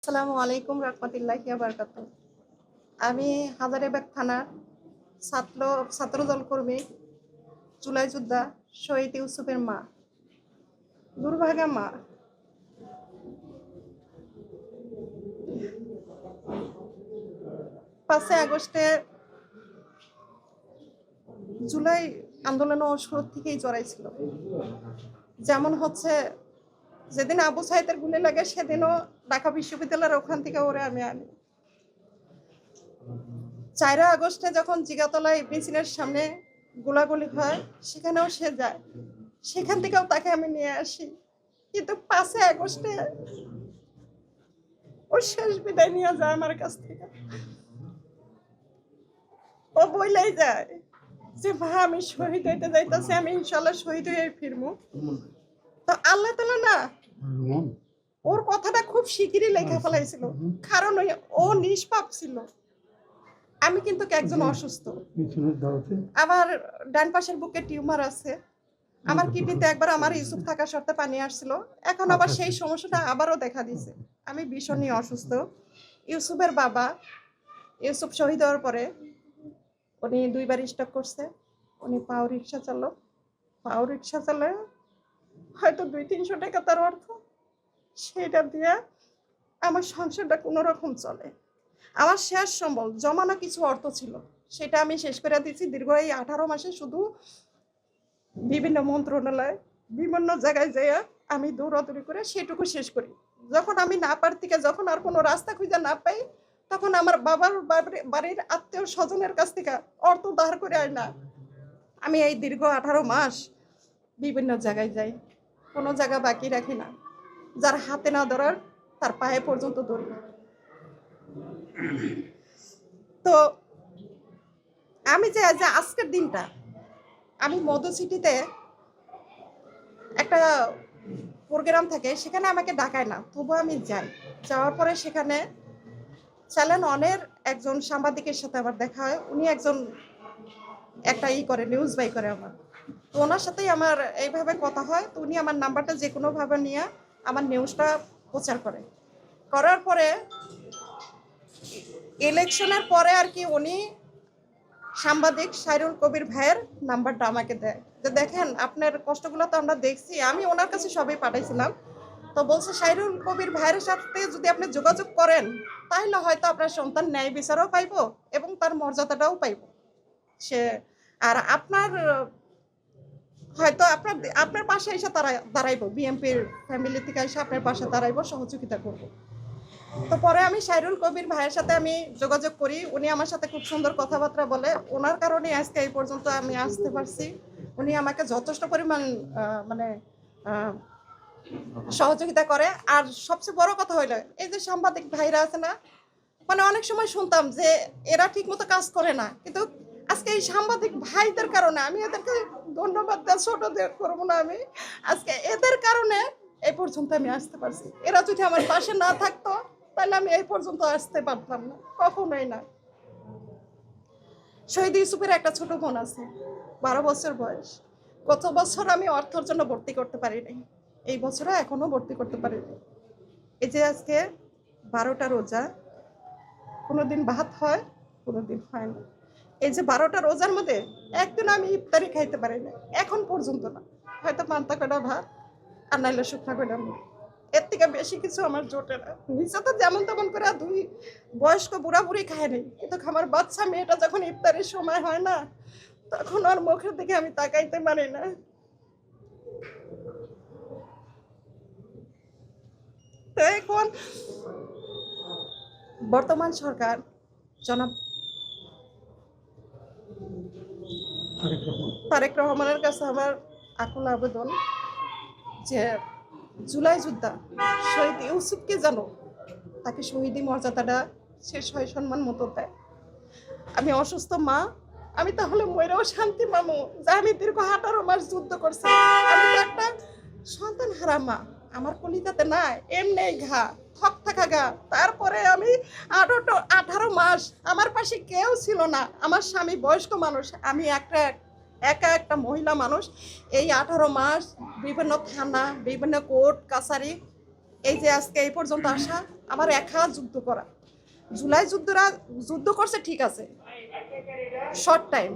আসসালামু আলাইকুম রহমতুল্লাহি ওয়া বারাকাতুহু। আমি হাজারীবাগ থানার ছাত্রদল কর্মী, জুলাই যোদ্ধা শহীদ ইউসুফের মা, দুর্ভাগা মা। 5 আগস্টে জুলাই আন্দোলনে ও শুরু থেকেই জড়াইছিল। যেমন হচ্ছে, যেদিন আবু সাইদের গুলি লাগে সেদিনও ঢাকা বিশ্ববিদ্যালয়ের ওখান থেকে ওরে আমি আনি। 4 আগস্টে যখন জিগাতলায় মিছিলের সামনে গোলাগুলি হয় সেখানেও সে যায়, সেখান থেকেও তাকে আমি নিয়ে আসি। কিন্তু 5 আগস্টে ওর শেষ বিদায় নিয়ে যায় আমার কাছ থেকে। ও বইলাই যায় যে মা আমি শহীদ হইতে যাইতেছি, আমি ইনশাল্লাহ শহীদ হয়ে ফিরবো। তো আল্লাহ তাআলা না ওর কথাটা খুব শিগগিরই লেখা ফেলাইছিল, কারণ ও নিষ্পাপ ছিল। আমি কিন্তু একজন অসুস্থ, আমার ডান পাশের বুকে টিউমার আছে, আমার কিডনিতে একবার আমার ইউসুফ থাকা সত্ত্বে পানি আসছিল, এখন আবার সেই সমস্যাটা আবারও দেখা দিয়েছে। আমি ভীষণই অসুস্থ। ইউসুফের বাবা, ইউসুফ শহীদ হওয়ার পরে উনি 2 বার স্ট্রোক করছে। উনি পাও রিক্সা চালে হয়তো 200-300 টাকা তার অর্থ, সেটা দিয়ে আমার সংসারটা কোনো রকম চলে। আমার শেষ সম্বল জমানো কিছু অর্থ ছিল, সেটা আমি শেষ করে দিচ্ছি। দীর্ঘ এই 18 মাসে শুধু বিভিন্ন মন্ত্রণালয়, বিভিন্ন জায়গায় যেয়ে আমি দৌড়াদৌড়ি করে সেটুকু শেষ করি। যখন আমি না পারতি, যখন আর কোনো রাস্তা খুঁজে না পাই, তখন আমার বাবার বাড়ির আত্মীয় স্বজনের কাছ থেকে অর্থ ধার করে আয় না। আমি এই দীর্ঘ 18 মাস বিভিন্ন জায়গায় যাই, কোনো জায়গা বাকি রাখি না। যার হাতে না ধরার তার পায়ে পর্যন্ত ধরি। তো আমি যে আজকের দিনটা, আমি মধু সিটিতে একটা প্রোগ্রাম থাকে, সেখানে আমাকে ডাকায় না, তবু আমি যাই। যাওয়ার পরে সেখানে চ্যানেল অনের একজন সাংবাদিকের সাথে আমার দেখা হয়। উনি একজন একটা করে নিউজ বাই করে আমার, তো ওনার সাথেই আমার এইভাবে কথা হয়। তো উনি আমার নাম্বারটা যে কোনোভাবে নিয়ে আমার নিউজটা প্রচার করার পরে ইলেকশনের পরে আর কি উনি সাংবাদিক সাইরুল কবির ভাইয়ের নাম্বারটা আমাকে দেয়, যে দেখেন আপনার কষ্টগুলো তো আমরা দেখছি। আমি ওনার কাছে সবই পাঠাইছিলাম। তো বলছে সাইরুল কবির ভাইয়ের সাথে যদি আপনি যোগাযোগ করেন তাহলে হয়তো আপনার সন্তান ন্যায় বিচারও পাইব এবং তার মর্যাদাটাও পাইব সে। আর আপনার হয়তো আপনার পাশে এসে দাঁড়াইব, বিএনপির ফ্যামিলি থেকে এসে আপনার পাশে দাঁড়াইব, সহযোগিতা করব। তো পরে আমি সাইরুল কবির ভাইয়ের সাথে আমি যোগাযোগ করি। উনি আমার সাথে খুব সুন্দর কথাবার্তা বলে, ওনার কারণে আজকে এই পর্যন্ত আমি আসতে পারছি। উনি আমাকে যথেষ্ট পরিমাণ মানে সহযোগিতা করে। আর সবচেয়ে বড় কথা হইলো, এই যে সাংবাদিক ভাইরা আছে না, মানে অনেক সময় শুনতাম যে এরা ঠিক মতো কাজ করে না, কিন্তু আজকে এই সাংবাদিক ভাইদের কারণে আমি এদেরকে ধন্যবাদ দেওয়া ছোট করবো না। আমি আজকে এদের কারণে এই পর্যন্ত আমি আসতে পারছি। এরা যদি আমার পাশে না থাকতো তাহলে আমি এই পর্যন্ত আসতে পারতাম না, কখনোই না। শহীদ ইউসুফের একটা ছোট বোন আছে, 12 বছর বয়স। গত বছর আমি অর্থের জন্য ভর্তি করতে পারিনি, এই বছরে এখনো ভর্তি করতে পারিনি। এই যে আজকে 12টা রোজা, কোনোদিন ভাত হয়, কোনোদিন হয় না। এই যে 12টা রোজার মধ্যে একদিন আমি ইফতারি খাইতে পারি না, এখন পর্যন্ত না। হয়তো পান্তা কটা ভাত আর নাইলে শুকনা কটা মুড়ি, এর থেকে বেশি কিছু আমার জোটে না। নিচে তো যেমন তেমন করে 2 বয়স্ক বুড়া বুড়ি খায় নেই, কিন্তু আমার বাচ্চা মেয়েটা যখন ইফতারির সময় হয় না, তখন ওর মুখের দিকে আমি তাকাইতে পারি না। তো এখন বর্তমান সরকার জনাব তারেক রহমানের কাছে আমার আকুল আবেদন যে জুলাই যোদ্ধা শহীদ ইউসুফকে যেন তাকে শহীদি মর্যাদাটা শেষ হয় সম্মান মতো দেয়। আমি অসুস্থ মা, আমি তাহলে মরেও শান্তি পাবো যে আমি দীর্ঘ 18 মাস যুদ্ধ করছি। আমি তো একটা সন্তান হারা মা, আমার কলিজাতে না এমনি ঘা, থক থাকা গা। তারপরে আমি 18 মাস আমার পাশে কেউ ছিল না। আমার স্বামী বয়স্ক মানুষ, আমি একা একটা মহিলা মানুষ। এই 18 মাস বিভিন্ন থানা, বিভিন্ন কোর্ট কাছারি, এই যে আজকে এই পর্যন্ত আসা, আমার একা যুদ্ধ করা। জুলাই যুদ্ধ করছে ঠিক আছে, শর্ট টাইম,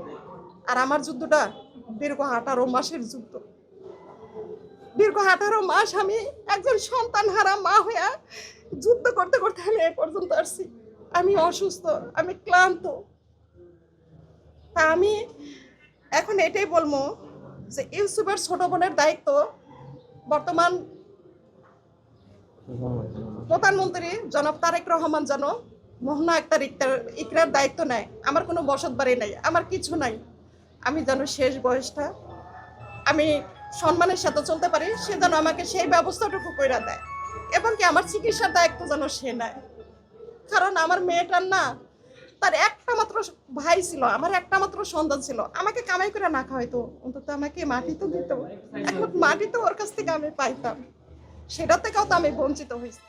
আর আমার যুদ্ধটা দীর্ঘ 18 মাসের যুদ্ধ। দীর্ঘ 18 মাস আমি একজন সন্তান হারা মা হইয়া যুদ্ধ করতে করতে আমি এ পর্যন্ত আসছি। আমি অসুস্থ, আমি ক্লান্ত। তা আমি এখন এটাই বলবো যে ইউসুফের ছোট বোনের দায়িত্ব বর্তমান প্রধানমন্ত্রী জনাব তারেক রহমান যেন মোহনা আক্তার ইকরার দায়িত্ব নেয়। আমার কোনো বসত বাড়ি নাই, আমার কিছু নাই, আমি যেন শেষ বয়সটা আমি সম্মানের সাথে চলতে পারি, সে যেন আমাকে সেই ব্যবস্থাটুকু করে দেয়, এবং কি আমার চিকিৎসার দায়িত্ব যেন সে নেয়। কারণ আমার মেয়েটার না, তার একটা মাত্র ভাই ছিল, আমার একটা মাত্র সন্তান ছিল, আমাকে কামাই করে না খাওয়াইতো, অন্তত আমাকে মাটি তো দিত। এখন মাটি তো ওর কাছ থেকে আমি পাইতাম, সেটা থেকেও তো আমি বঞ্চিত হয়েছি।